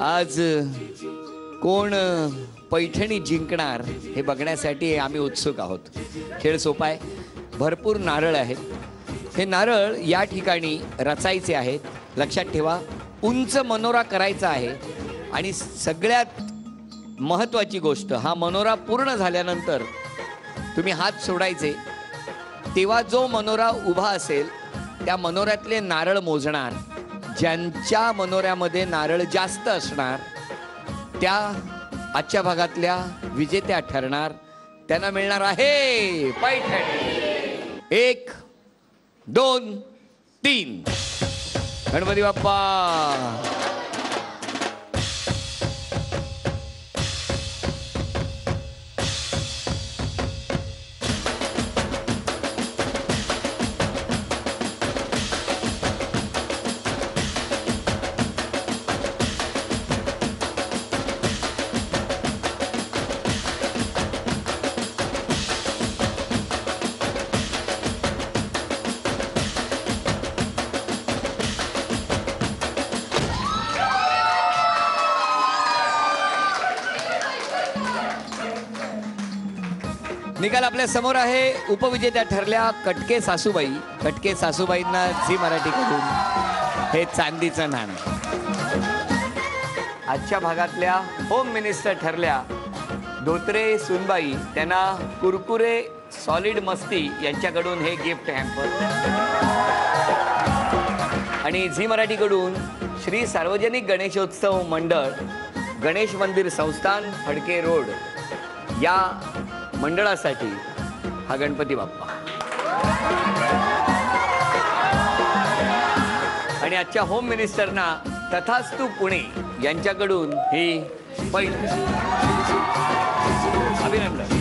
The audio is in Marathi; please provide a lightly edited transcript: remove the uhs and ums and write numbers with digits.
आज कोण पैठणी जिंकणार हे बघण्यासाठी आम्ही उत्सुक आहोत. खेळ सोपा आहे. भरपूर नारळ आहेत. हे नारळ या ठिकाणी रचायचे आहेत. लक्षात ठेवा, उंच मनोरा करायचा आहे. आणि सगळ्यात महत्त्वाची गोष्ट, हा मनोरा पूर्ण झाल्यानंतर तुम्ही हात सोडायचे. तेव्हा जो मनोरा उभा असेल त्या मनोऱ्यातले नारळ मोजणार. ज्यांच्या मनोऱ्यामध्ये नारळ जास्त असणार त्या आजच्या भागातल्या विजेत्या ठरणार. त्यांना मिळणार आहे पैठणी. 1 2 3. गणपती बाप्पा. निकाल आपल्या समोर आहे. उपविजेत्या ठरल्या कटके सासूबाई. कटके सासूबाईंना झी मराठीकडून हे चांदीचं नाणं. आजच्या भागातल्या होम मिनिस्टर ठरल्या धोत्रे सुनबाई. त्यांना कुरकुरे सॉलिड मस्ती यांच्याकडून हे गिफ्ट हॅम्पर. आणि झी मराठीकडून श्री सार्वजनिक गणेशोत्सव मंडळ गणेश मंदिर संस्थान फडके रोड या मंडळासाठी हा गणपती बाप्पा. आणि आजच्या होम मिनिस्टरना तथास्तु पुणे यांच्याकडून ही पैठणी. अभिनंदन.